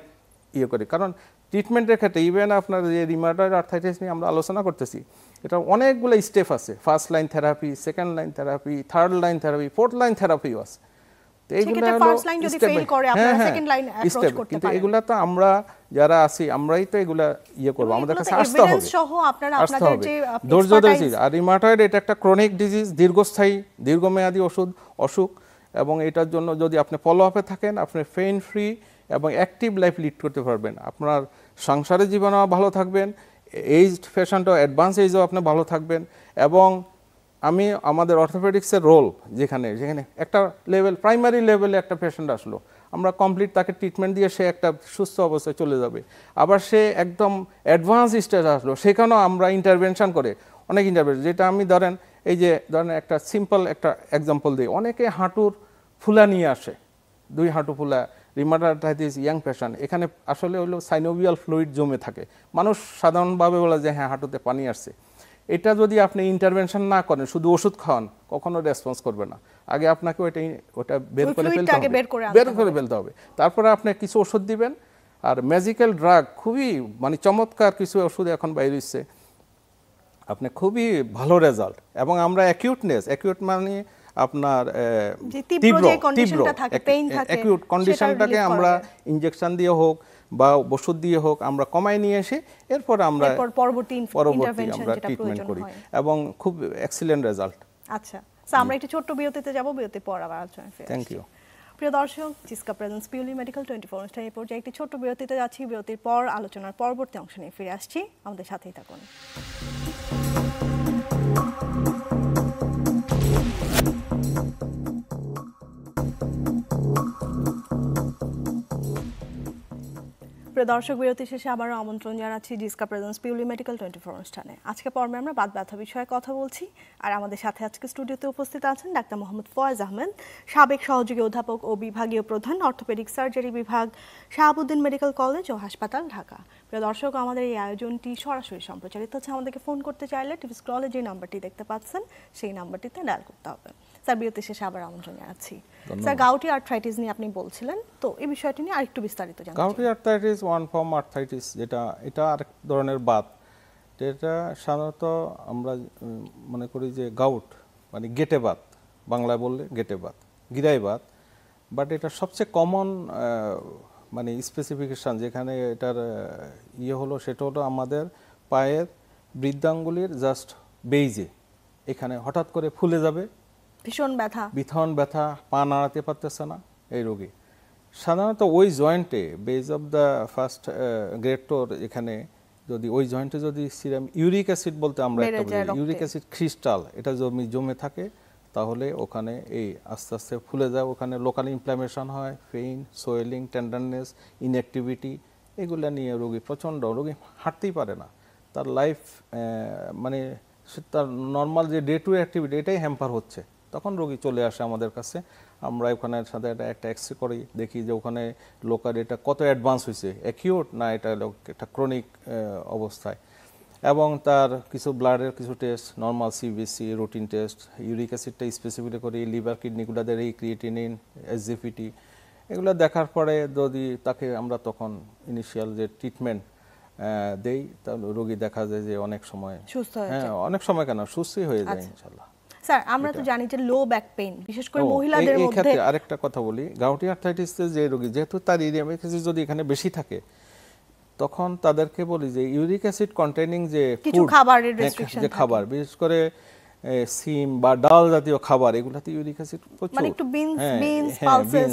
করি। কারণ ট্রিটমেন্টের ক্ষেত্রে ইভেন আপনার যে রিমাটয়েড আর্থ্রাইটিস নিয়ে আমরা আলোচনা করতেছি, এটা অনেকগুলো স্টেপ আছে। First line therapy, second line therapy, third line therapy, fourth line থেরাপিও আছে। কিন্তু এগুলা তো আমরা যারা আছি আমরাই তো এগুলা করবো, আমাদের কাছে আসতে হবে, ধৈর্য ধরে। আর রিমাটয়েড এটা একটা ক্রনিক ডিজিজ, দীর্ঘস্থায়ী দীর্ঘমেয়াদী অসুখ, এবং এটার জন্য যদি আপনি ফলো আপে থাকেন, আপনি পেইন ফ্রি এবং অ্যাক্টিভ লাইফ লিড করতে পারবেন। আপনার সংসারের জীবনেও ভালো থাকবেন, এইজড পেশেন্টও, অ্যাডভান্স এইজও আপনি ভালো থাকবেন। এবং আমাদের অর্থোপেডিক্সের রোল যেখানে একটা প্রাইমারি লেভেলে একটা পেশেন্ট আসলো, আমরা কমপ্লিট তাকে ট্রিটমেন্ট দিয়ে সে একটা সুস্থ অবস্থায় চলে যাবে। আবার সে একদম অ্যাডভান্স স্টেজ আসলো, সেখানেও আমরা ইন্টারভেনশন করে অনেক যেটা আমি ধরেন একটা সিম্পল একটা এক্সাম্পল দিই, অনেকে হাঁটুর ফুলা নিয়ে আসে, 2 হাঁটু ফুলা রিমাটাইটিস ইয়াং পেশেন্ট, এখানে আসলে হলো সাইনোভিয়াল ফ্লুইড জমে থাকে। মানুষ সাধারণভাবে বলে যে হ্যাঁ হাঁটুতে পানি আসছে। এটা যদি আপনি ইন্টারভেনশন না করেন, শুধু ওষুধ খাওয়ান, কখনো রেসপন্স করবে না। আগে আপনাকে ওটা বের করে ফেলতে হবে, বের করে ফেলতে হবে। তারপরে আপনি কিছু ওষুধ দিবেন। আর ম্যাজিক্যাল ড্রাগ খুবই মানে চমৎকার কিছু ওষুধ এখন বাইরে হচ্ছে, আপনি খুবই ভালো রেজাল্ট। এবং আমরা অ্যাকিউট মানে আপনার তীব্র অ্যাকিউট কন্ডিশনটাকে আমরা ইনজেকশন দিয়ে হোক বা ওষুধ দিয়ে হোক আমরা কমায় নিয়ে এসে এরপর আমরা পরবর্তী আমরা ট্রিটমেন্ট করি এবং খুব এক্সিলেন্ট রেজাল্ট। আচ্ছা আমরা একটু ছোট্ট বিরতিতে যাব, বিরতির পর আবার আলোচনা ফিরে। Thank you. প্রিয় দর্শক, জিসকা প্রেজেন্স পিউলি মেডিকেল 24 অনুষ্ঠানে এই পর্যায়ে একটি ছোট্ট বিরতিতে যাচ্ছি। বিরতির পর আলোচনার পরবর্তী অংশ নিয়ে ফিরে আসছি, আমাদের সাথেই থাকুন। প্রিয় দর্শক, বিরতি শেষে আবারও আমন্ত্রণ জানাচ্ছি জিসকা প্রেজেন্স পিউলি মেডিকেল 24 অনুষ্ঠানে। আজকে পর্বে আমরা বাত ব্যথা বিষয়ে কথা বলছি, আর আমাদের সাথে আজকে স্টুডিওতে উপস্থিত আছেন ডাক্তার মোহাম্মদ ফয়েজ আহমেদ, সাবেক সহযোগী অধ্যাপক ও বিভাগীয় প্রধান, অর্থোপেডিক সার্জারি বিভাগ, শাহাবুদ্দিন মেডিকেল কলেজ ও হাসপাতাল, ঢাকা। প্রিয় দর্শক, আমাদের এই আয়োজনটি সরাসরি সম্প্রচারিত হচ্ছে। আমাদেরকে ফোন করতে চাইলে টিভি স্ক্রলে যে নাম্বারটি দেখতে পাচ্ছেন সেই নাম্বারটিতে ডায়াল করতে হবে। স্যার, বিরতি শেষে আবার আমন্ত্রণ জানাচ্ছি। স্যার, গাউটি আর্থ্রাইটিস নিয়ে আপনি বলছিলেন, তো এই বিষয়টি নিয়ে আরেকটু বিস্তারিত জানতে চাই। Gouty arthritis one form arthritis, এটা আরেক ধরনের বাত। এটা সাধারণত আমরা মনে করি যে গাউট মানে গেটে বাত, বাংলায় বললে গেটে বাত, গিরাই বাত। বাট এটা সবচেয়ে কমন মানে স্পেসিফিকেশান যেখানে এটার হলো সেটা হলো আমাদের পায়ের বৃদ্ধাঙ্গুলির জাস্ট বেইজে এখানে হঠাৎ করে ফুলে যাবে, ভীষণ ব্যথা, পা নাড়াতে পারতেছে না এই রোগী। সাধারণত ওই জয়েন্টে বেজ অফ দ্য ফার্স্ট গ্রেটোর এখানে যদি ওই জয়েন্টে যদি সিরাম ইউরিক অ্যাসিড বলতে আমরা একটা বলি, ইউরিক অ্যাসিড ক্রিস্টাল এটা জমে থাকে, তাহলে ওখানে এই আস্তে আস্তে ফুলে যায়, ওখানে লোকাল ইনফ্ল্যামেশন হয়, পেইন, সোয়েলিং, টেন্ডারনেস, ইনঅ্যাক্টিভিটি, এগুলো নিয়ে রোগী রোগী হাঁটতেই পারে না। তার লাইফ মানে তার নর্মাল যে ডে টু অ্যাক্টিভিটি এটাই হ্যাম্পার হচ্ছে। তখন রোগী চলে আসে আমাদের কাছে, আমরা ওখানে সাথে একটা এক্সরে করি, দেখি যে ওখানে লোকাল এটা কত অ্যাডভান্স হয়েছে, অ্যাকিউট না এটা একটা ক্রনিক অবস্থায়। এবং তার কিছু ব্লাডের কিছু test, normal CBC, routine test, uric অ্যাসিডটা স্পেসিফিকলি করি, লিভার কিডনিগুলোদের এই ক্রিয়েটিনিন, এসজিপিটি, এগুলো দেখার পরে যদি তাকে আমরা তখন ইনিশিয়াল যে ট্রিটমেন্ট দেই, তাহলে রোগী দেখা যায় যে অনেক সময় সুস্থ হয়ে যায়। অনেক সময় কেন সুস্থই হয়ে যায় ইনশাআল্লাহ। স্যার, আমরা তো জানি যে লো ব্যাক পেইন বিশেষ করে মহিলাদের মধ্যে, এই ক্ষেত্রে আরেকটা কথা বলি, গাউটি আর্থ্রাইটিসের যে রোগী যেহেতু তার ইউরিক অ্যাসিড যদি এখানে বেশি থাকে, তখন তাদেরকে বলি যে ইউরিক অ্যাসিড কন্টেইনিং যে কিছু খাবারের রেস্ট্রিকশন, যে খাবার বিশেষ করে সিম বা ডাল জাতীয় খাবার, এগুলাতে ইউরিক অ্যাসিড প্রচুর, মানে একটু বিনস, পালসেস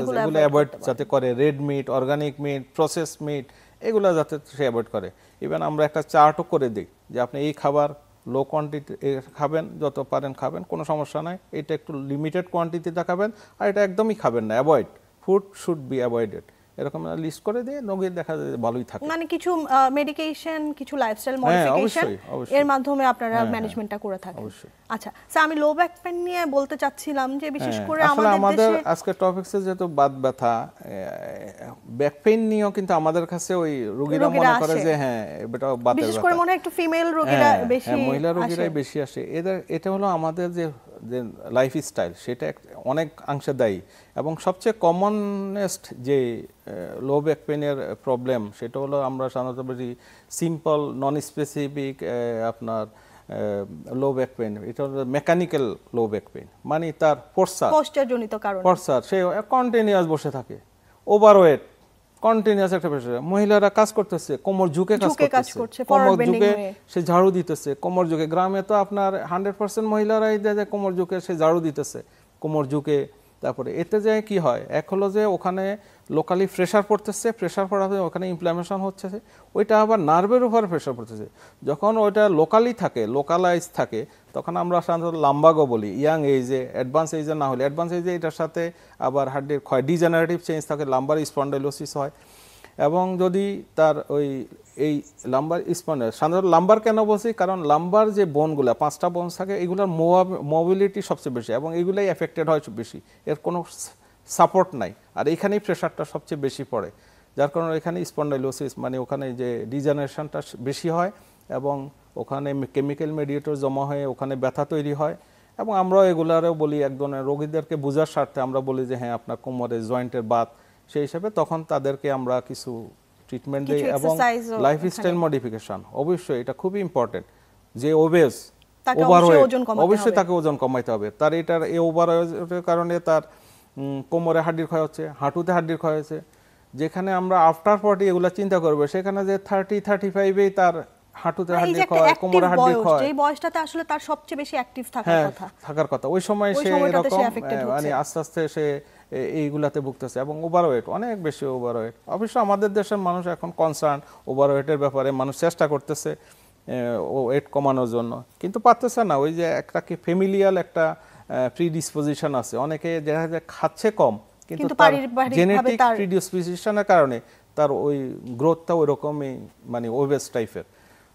এগুলো অ্যাভয়েড যাতে করে, red meat, organic meat, process meat, এগুলো যাতে সে অ্যাভয়েড করে। ইভেন আমরা একটা চার্টও করে দিই যে আপনি এই খাবার লো কোয়ান্টিটি খাবেন, যত পারেন খাবেন, কোনো সমস্যা নাই, এটা একটু লিমিটেড কোয়ান্টিটিতে খাবেন, আর এটা একদমই খাবেন না, avoid, food should be avoided, এরকম লিস্ট করে দিয়ে রোগীর দেখা যায় ভালোই থাকে। মানে কিছু মেডিকেশন, কিছু লাইফস্টাইল মডিফিকেশন এর মাধ্যমে আপনারা ম্যানেজমেন্টটা করে থাকেন। আচ্ছা স্যার, আমি লো ব্যাক পেইন নিয়ে বলতে চাচ্ছিলাম যে বিশেষ করে আমাদের আজকে টপিকসে যেহেতু বাত ব্যথা, ব্যাক পেইন নিয়েও কিন্তু আমাদের কাছে ওই রোগীরা মনে করে যে হ্যাঁ এটা বাতের ব্যথা, বিশেষ করে মনে হয় একটু ফিমেল রোগীরা বেশি, মহিলা রোগীরাই বেশি আসে। এটা হলো আমাদের যে লাইফস্টাইল, সেটা অনেক অংশে দায়ী। এবং সবচেয়ে কমনেস্ট যে লো ব্যাক পেইনের প্রবলেম সেটা হলো আমরা সাধারণত বলি সিম্পল নন স্পেসিফিক আপনার লো ব্যাক পেইন, এটা হলো মেকানিক্যাল লো ব্যাক পেইন, মানে তার পোস্টারজনিত কারণে সে কন্টিনিউয়াস বসে থাকে, ওভারওয়েট, কন্টিনিউয়াস একটা প্রেসার, মহিলারা কাজ করতেছে কোমর ঝুঁকে কাজ করছে, কোমর ঝুঁকে সে ঝাড়ু দিতেছে, কোমর ঝুঁকে, গ্রামে তো আপনার 100% মহিলারাই দেয় কোমর ঝুঁকে সে ঝাড়ু দিতেছে, কোমর ঝুঁকে। তারপরে এতে যে কি হয়, এক হলো যে ওখানে লোকালি প্রেশার পড়তেছে, প্রেশার পড়াতে ওখানে ইনফ্ল্যামেশন হচ্ছে, ওইটা আবার নার্ভের উপর প্রেশার পড়তেছে। যখন ওইটা লোকালি থাকে, লোকালাইজ থাকে, তখন আমরা সাধারণত লাম্বাগো বলি, ইয়াং এজে, অ্যাডভান্স এজে না হলে, অ্যাডভান্স এজে এটার সাথে আবার হার্টের ক্ষয়, ডিজেনারেটিভ চেঞ্জ থাকে, লাম্বার স্পন্ডাইলোসিস হয়। এবং যদি তার এই লাম্বার সাধারণত লাম্বার কেন বলছি, কারণ লাম্বার যে বোনগুলো 5টা বোন থাকে, এগুলোর মোবিলিটি সবচেয়ে বেশি এবং এগুলাই এফেক্টেড হয় বেশি। এর কোনো সাপোর্ট নাই, আর এখানেই প্রেশারটা সবচেয়ে বেশি পড়ে, যার কারণে এখানে স্পন্ডাইলোসিস মানে ওখানে যে ডিজেনারেশনটা বেশি হয় এবং ওখানে কেমিক্যাল মেডিয়েটর জমা হয়ে ওখানে ব্যথা তৈরি হয়। এবং আমরাও এগুলারও বলি এক ধরনের রোগীদেরকে বোঝার স্বার্থে আমরা বলি যে হ্যাঁ আপনার কোমরে জয়েন্টের বাত, সেই হিসাবে তখন তাদেরকে আমরা কিছু ট্রিটমেন্ট দিই এবং লাইফস্টাইল মডিফিকেশন অবশ্যই এটা খুবই ইম্পর্টেন্ট। যে ওবেস ওভারওয়েট অবশ্যই তাকে ওজন কমাইতে হবে, তার এটার এই ওভারওয়েটের কারণে তার কোমরে হাড্ডির ক্ষয় হচ্ছে, হাঁটুতে হাড্ডির ক্ষয় হচ্ছে। যেখানে আমরা আফটার 40 এগুলা চিন্তা করবো, সেখানে যে 30-35 তার হাঁটুতে হাড্ডি ক্ষয়, কোমরে হাড্ডি ক্ষয়, এই বয়সটাতে আসলে তার সবচেয়ে বেশি অ্যাক্টিভ থাকার কথা ওই সময় সে এরকম মানে আস্তে আস্তে সে এইগুলাতে ভুগতেছে এবং ওভারওয়েট অনেক বেশি ওভারওয়েট। অবশ্য আমাদের দেশের মানুষ এখন কনসার্ন ওভারওয়েটের ব্যাপারে, মানুষ চেষ্টা করতেছে ওয়েট কমানোর জন্য, কিন্তু পারতেছে না। ওই যে একটা কি ফ্যামিলিয়াল একটা প্রিডিসপোজিশন আছে, অনেকে দেখা যায় খাচ্ছে কম কিন্তু তার জেনেটিক প্রিডিসপোজিশনের কারণে তার ওই গ্রোথটা ওই রকমই মানে ওবেস টাইপের,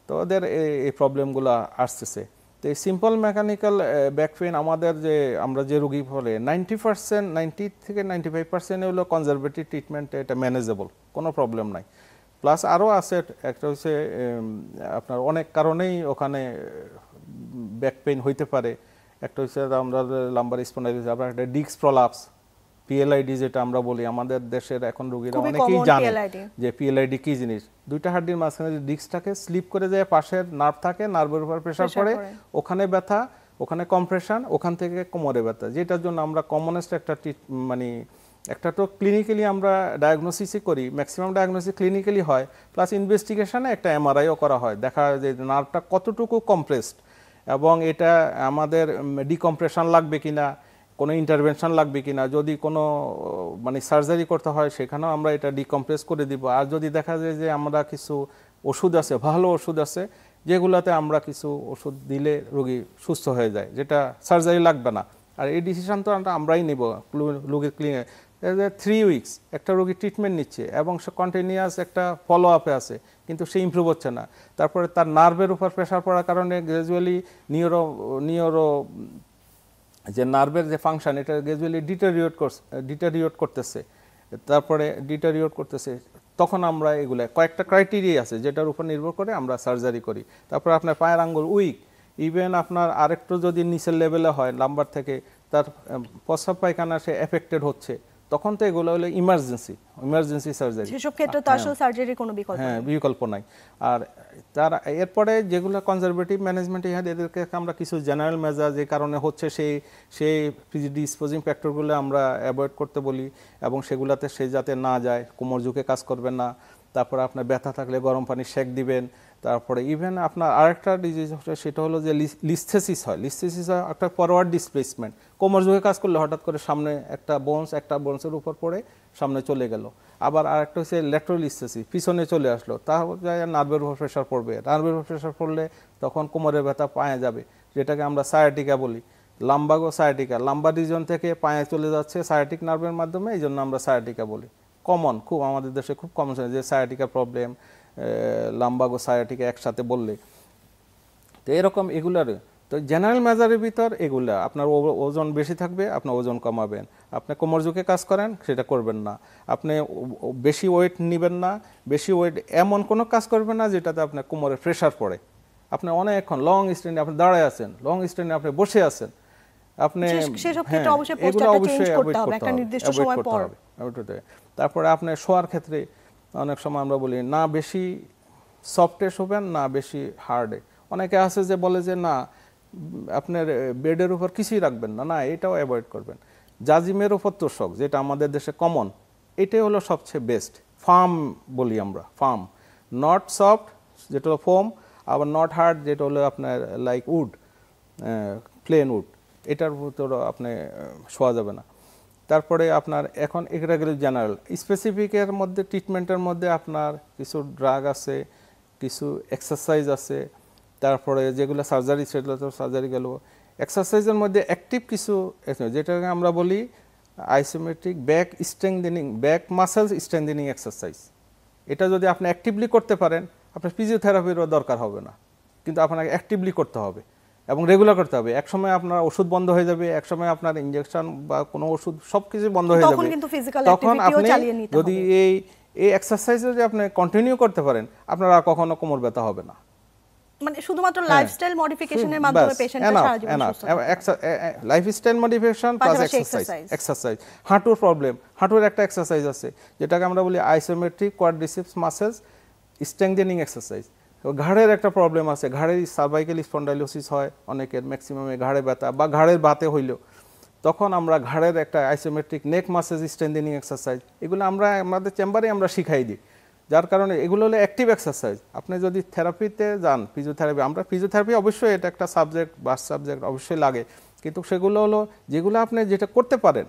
তো ওদের এই প্রবলেমগুলো আসতেছে। তো এই সিম্পল মেকানিক্যাল ব্যাক পেইন আমাদের যে আমরা যে রোগী হলে 90 থেকে 95% হলো কনজারভেটিভ ট্রিটমেন্টে এটা ম্যানেজেবল, কোনো প্রবলেম নাই। প্লাস আরও আছে একটা হচ্ছে আপনার অনেক কারণেই ওখানে ব্যাক পেইন হইতে পারে। একটা হচ্ছে আমরা লাম্বার স্পন্ডাইলিটিস, আবার একটা ডিস্ক প্রলাপস, পিএলআইডি যেটা আমরা বলি, আমাদের দেশের এখন রোগীরা অনেকেই জানে যে পিএলআইডি কি জিনিস। দুইটা হাড্ডির মাঝখানে যে ডিস্কটাকে স্লিপ করে যায়, পাশের নার্ভ থাকে, নার্ভের উপর প্রেসার পড়ে, ওখানে ব্যথা, ওখানে কম্প্রেশন, ওখান থেকে কোমরে ব্যথা, যেটার জন্য আমরা কমনেস্ট একটা মানে একটা তো ক্লিনিক্যালি আমরা ডায়াগনোসিসই করি, ম্যাক্সিমাম ডায়াগনোসিস ক্লিনিক্যালি হয়, প্লাস ইনভেস্টিগেশনে একটা এমআরআইও করা হয়, দেখা যায় যে নার্ভটা কতটুকু কম্প্রেসড এবং এটা আমাদের ডিকম্প্রেশন লাগবে কিনা, কোনো ইন্টারভেনশন লাগবে কিনা, যদি কোনো মানে সার্জারি করতে হয় সেখানেও আমরা এটা ডিকম্প্রেস করে দিব। আর যদি দেখা যায় যে আমরা কিছু ওষুধ আছে, ভালো ওষুধ আছে যেগুলোতে আমরা কিছু ওষুধ দিলে রোগী সুস্থ হয়ে যায়, যেটা সার্জারি লাগবে না। আর এই ডিসিশন তো আমরাই নিব। রোগীর ক্লিনিক 3 উইকস একটা রোগী ট্রিটমেন্ট নিচ্ছে এবং সে কন্টিনিউয়াস একটা ফলো আপে আছে, কিন্তু সে ইমপ্রুভ হচ্ছে না। তারপরে তার নার্ভের উপর প্রেশার পড়ার কারণে গ্র্যাজুয়ালি নিউরো যে নার্ভের যে ফাংশন এটা গ্র্যাজুয়ালি ডিটেরিওরেট করতেছে, তারপরে ডিটেরিওরেট করতেছে। তখন আমরা এগুলো কয়েকটা ক্রাইটেরিয়া আছে যেটার উপর নির্ভর করে আমরা সার্জারি করি। তারপর আপনার পায়ের আঙ্গুল উইক, ইভেন আপনার আরেকটু যদি নিচের লেভেলে হয় লাম্বার থেকে, তার প্রস্রাব পায়খানা সে এফেক্টেড হচ্ছে, তখন তো এগুলো হলো ইমার্জেন্সি সার্জারি। সেসব ক্ষেত্রে তো আসলে সার্জারির কোনো বিকল্প নাই। আর তার এরপরে যেগুলো কনজারভেটিভ ম্যানেজমেন্ট, এদেরকে আমরা কিছু জেনারেল মেজার যে কারণে হচ্ছে সেই প্রিডিসপোজিং ফ্যাক্টরগুলো আমরা অ্যাভয়েড করতে বলি এবং সেগুলাতে সে যাতে না যায়, কোমর ঝুঁকে কাজ করবেন না, তারপরে আপনার ব্যথা থাকলে গরম পানি সেক দিবেন। তারপরে ইভেন আপনার আরেকটা ডিজিজ হচ্ছে সেটা হলো যে লিস্থেসিস হয় একটা ফরওয়ার্ড ডিসপ্লেসমেন্ট, কোমর ঝুঁকে কাজ করলে হঠাৎ করে সামনে একটা বোনসের উপর পড়ে সামনে চলে গেল। আবার আরেকটা হচ্ছে ল্যাটেরালিস্থেসিস, পিছনে চলে আসলো, তাহলে নার্ভের উপর প্রেশার পড়বে, নার্ভের উপর প্রেশার পড়লে তখন কোমরের ব্যথা পায়ে যাবে, যেটাকে আমরা সায়াটিকা বলি। লাম্বাগো সায়াটিকা, লাম্বার রিজন থেকে পায়ে চলে যাচ্ছে সায়াটিক নার্ভের মাধ্যমে, এই জন্য আমরা সায়াটিকা বলি। কমন, খুব আমাদের দেশে খুব কমন যে সায়াটিকা প্রবলেম, লাম্বাগো সায়াটিকা একসাথে বললে। তো এরকম এগুলার তো জেনারেল মেজারের ভিতর এগুলা, আপনার ওজন বেশি থাকবে আপনার ওজন কমাবেন, আপনি কোমর ঝুঁকে কাজ করেন সেটা করবেন না, আপনি বেশি ওয়েট নেবেন না, বেশি ওয়েট এমন কোনো কাজ করবেন না যেটাতে আপনার কোমরে প্রেশার পড়ে। আপনি অনেকক্ষণ লং স্ট্যান্ডে আপনি দাঁড়ায় আছেন, লং স্ট্যান্ডে আপনি বসে আছেন, আপনি এগুলো অবশ্যই অ্যাভয়েড করতে হবে। তারপরে আপনি শোয়ার ক্ষেত্রে অনেক সময় আমরা বলি না বেশি সফটে শোবেন না বেশি হার্ডে। অনেকে আছে যে বলে যে না আপনার বেডের উপর কিছুই রাখবেন না, এটাও অ্যাভয়েড করবেন। জাজিমের উপর তোষক যেটা আমাদের দেশে কমন, এটাই হলো সবচেয়ে বেস্ট। ফার্ম বলি আমরা, ফার্ম, নট সফট যেটা হলো ফোম, আবার নট হার্ড যেটা হলো আপনার লাইক উড, প্লেন উড, এটার ভিতর আপনি শোয়া যাবে না। তারপরে আপনার এখন এগুলো জেনারেল, স্পেসিফিকের মধ্যে ট্রিটমেন্টের মধ্যে আপনার কিছু ড্রাগ আছে, কিছু এক্সারসাইজ আছে, তারপরে যেগুলো সার্জারি সেগুলো তো সার্জারি গেল। এক্সারসাইজের মধ্যে অ্যাক্টিভ কিছু যেটাকে আমরা বলি isometric back strengthening, back muscles strengthening exercise. এটা যদি আপনি অ্যাক্টিভলি করতে পারেন আপনার ফিজিওথেরাপিরও দরকার হবে না, কিন্তু আপনাকে অ্যাক্টিভলি করতে হবে এবং রেগুলার করতে হবে। একসময় আপনার ওষুধ বন্ধ হয়ে যাবে, একসময় আপনার ইনজেকশন বা কোনো ওষুধ সবকিছু বন্ধ হয়ে যাবে, তখন কিন্তু ফিজিক্যাল তখন অ্যাক্টিভিটিও আপনি চালিয়ে নিতে যদি হবে। এই এক্সারসাইজ যদি আপনি কন্টিনিউ করতে পারেন, আপনার আর কখনো কোমর ব্যথা হবে না। মানে শুধুমাত্র লাইফস্টাইল মডিফিকেশনের মাধ্যমে পেশেন্টটা সারা জীবন সুস্থ থাকবে। Lifestyle modification plus exercise. হাঁটুর প্রবলেম, হাঁটুর একটা এক্সারসাইজ আছে যেটাকে আমরা বলি isometric quadriceps muscles strengthening exercise. ঘাড়ের একটা প্রবলেম আছে, ঘাড়ের সার্ভাইকাল স্পন্ডাইলোসিস হয় অনেকের, ম্যাক্সিমামে ঘাড়ে ব্যথা বা ঘাড়ের বাতে হইল, তখন আমরা ঘাড়ের একটা আইসোমেট্রিক নেক মাসেজ স্ট্রেংথেনিং এক্সারসাইজ, এগুলো আমরা আমাদের চেম্বারে আমরা শিখাই দিই। যার কারণে এগুলো হলো অ্যাক্টিভ এক্সারসাইজ। আপনি যদি থেরাপিতে যান, ফিজিওথেরাপি, আমরা ফিজিওথেরাপি অবশ্যই এটা একটা সাবজেক্ট, বাস সাবজেক্ট অবশ্যই লাগে, কিন্তু সেগুলো হলো যেগুলো আপনি যেটা করতে পারেন।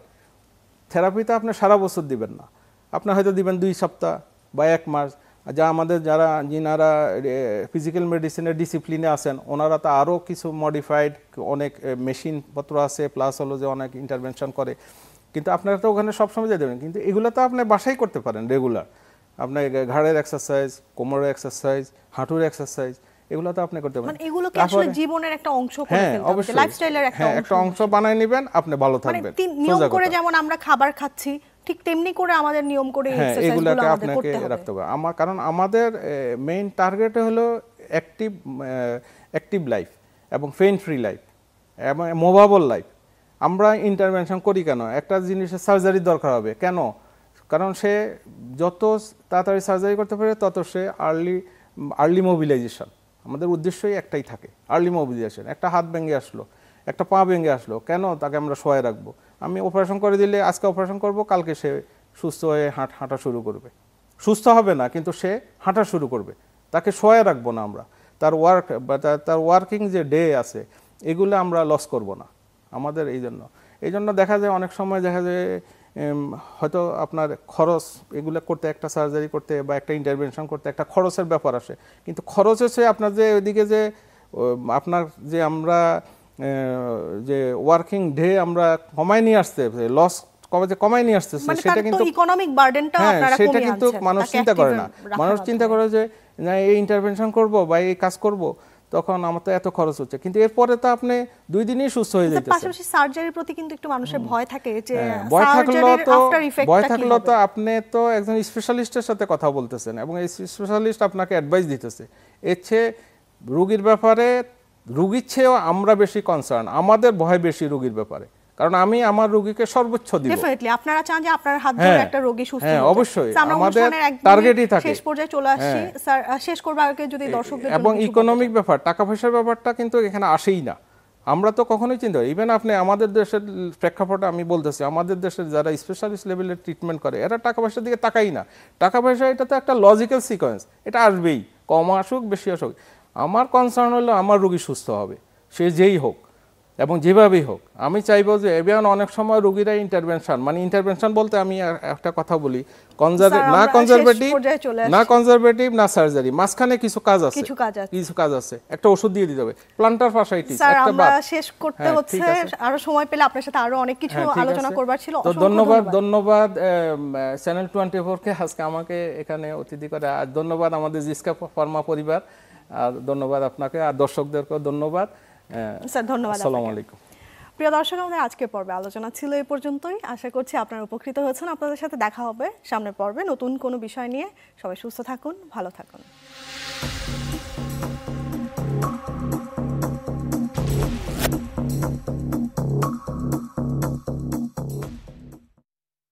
থেরাপিতে আপনি সারা বছর দিবেন না, আপনি হয়তো দিবেন 2 সপ্তাহ বা 1 মাস। যা আমাদের যিনারা ফিজিক্যাল মেডিসিনের ডিসিপ্লিনে আছেন, ওনারা তো আরও কিছু মডিফাইড অনেক মেশিনপত্র আছে, প্লাস হলো যে অনেক ইন্টারভেনশন করে, কিন্তু আপনারা তো ওখানে সবসময় যেতে দেবেন। কিন্তু এগুলো তো আপনি বাসায় করতে পারেন রেগুলার। আপনার ঘাড়ের এক্সারসাইজ, কোমরের এক্সারসাইজ, হাঁটুর এক্সারসাইজ, এগুলো তো আপনি করতে পারেন। মানে এগুলো কি আসলে জীবনের একটা অংশ করে ফেলতে হবে, অবশ্যই লাইফস্টাইলের একটা অংশ বানায় নেবেন, আপনি ভালো থাকবেন। নিয়ম করে যেমন আমরা খাবার খাচ্ছি, ঠিক তেমনি করে আমাদের নিয়ম করে এক্সারসাইজগুলো আমাদের করতে হবে। রাখতে হবে। কারণ আমাদের মেইন টার্গেট হলো অ্যাক্টিভ লাইফ এবং পেইন ফ্রি লাইফ এবং মুভেবল লাইফ। আমরা ইন্টারভেনশন করি কেন? একটা জিনিসের সার্জারির দরকার হবে কেন? কারণ সে যত তাড়াতাড়ি সার্জারি করতে পারে তত সে আর্লি মোবিলাইজেশন। আমাদের উদ্দেশ্যই একটাই থাকে, আর্লি মোবিলাইজেশন। একটা হাত ভেঙে আসলো, একটা পা ভেঙে আসলো, কেন তাকে আমরা শোয়ায় রাখবো? আমি অপারেশন করে দিলে আজকে অপারেশন করব, কালকে সে সুস্থ হয়ে হাঁটা শুরু করবে। সুস্থ হবে না, কিন্তু সে হাঁটা শুরু করবে, তাকে শোয়ায় রাখবো না আমরা। তার ওয়ার্কিং যে ডে আছে, এগুলো আমরা লস করব না আমাদের। এই জন্য দেখা যায় অনেক সময় দেখা যায় হয়তো আপনার খরচ, এগুলো করতে, একটা সার্জারি করতে বা একটা ইন্টারভেনশন করতে একটা খরচের ব্যাপার আসে, কিন্তু খরচ হচ্ছে আপনার যে ওইদিকে যে আপনার যে আমরা যে ওয়ার্কিং ডে আমরা কমায় নিয়ে আসতে, লস কমায় নিয়ে আসতেছে, সেটা কিন্তু ইকোনমিক বার্ডেনটা আপনারা কমিয়ে আনছেন। সেটা কিন্তু মানুষ চিন্তা করে না। মানুষ চিন্তা করে যে না, এই ইন্টারভেনশন করব বা এই কাজ করব, তখন আমার তো এত খরচ হচ্ছে, কিন্তু এরপরে তো আপনি 2 দিনই সুস্থ হয়ে যাইতেছেন। পাশাপাশি সার্জারির প্রতি কিন্তু একটু মানুষের ভয় থাকে, যে ভয় আফটার ইফেক্টটা থাকলো তো আপনি তো একজন স্পেশালিস্টের সাথে কথা বলতেছেন এবং এই স্পেশালিস্ট আপনাকে অ্যাডভাইস দিতেছে। এর চেয়ে রোগীর ব্যাপারে, রোগীর চেয়েও আমরা বেশি কনসার্ন, আমাদের ভয় বেশি রোগীর ব্যাপারে, কারণ আমি আমার রোগীকে সর্বোচ্চ দিব। ডেফিনেটলি আপনারা চান যে আপনার হাত ধরে একটা রোগী সুস্থ হোক। অবশ্যই আমাদের টার্গেটই থাকে। শেষ পর্যায়ে চলে আসছি স্যার, শেষ করবার আগে যদি দর্শকদের এবং ইকোনমিক ব্যাপার, টাকা পয়সার ব্যাপারটা কিন্তু এখানে আসেই না। আমরা তো কখনোই চিন্তা করি, ইভেন আপনি আমাদের দেশের প্রেক্ষাপটে আমি বলতেছি, আমাদের দেশের যারা স্পেশালিস্ট লেভেলের ট্রিটমেন্ট করে, এরা টাকা পয়সার দিকে তাকাই না। টাকা পয়সা এটা তো একটা লজিক্যাল সিকোয়েন্স, এটা আসবেই, কম আসুক বেশি আসুক। আমার কনসার্ন হলো আমার রোগী সুস্থ হবে, সে যেই হোক এবং যেভাবেই হোক। আমি চাইবো যে এবার অনেক সময় রোগীরা ইন্টারভেনশন বলতে আমি একটা কথা বলি, কনজারভেটিভ না সার্জারি, মাঝখানে কিছু কাজ আছে, একটা ওষুধ দিয়ে দিতে হবে, প্লান্টার ফাসাইটিস একটা বাত। শেষ করতে হচ্ছে, আরো সময় পেলে আপনার সাথে আরো অনেক কিছু আলোচনা করবার ছিল। তো ধন্যবাদ চ্যানেল 24 কে আজকে আমাকে এখানে অতিথি করে, আর ধন্যবাদ আমাদের জিসকা ফার্মা পরিবার, আর ধন্যবাদ আপনাকে, আর দর্শকদেরকেও ধন্যবাদ স্যার। ধন্যবাদ। আসসালামু আলাইকুম। প্রিয় দর্শক, আমাদের আজকের পর্বে আলোচনা ছিল এই পর্যন্তই। আশা করছি আপনারা উপকৃত হয়েছেন। আপনাদের সাথে দেখা হবে সামনের পর্বে নতুন কোনো বিষয় নিয়ে। সবাই সুস্থ থাকুন, ভালো থাকুন।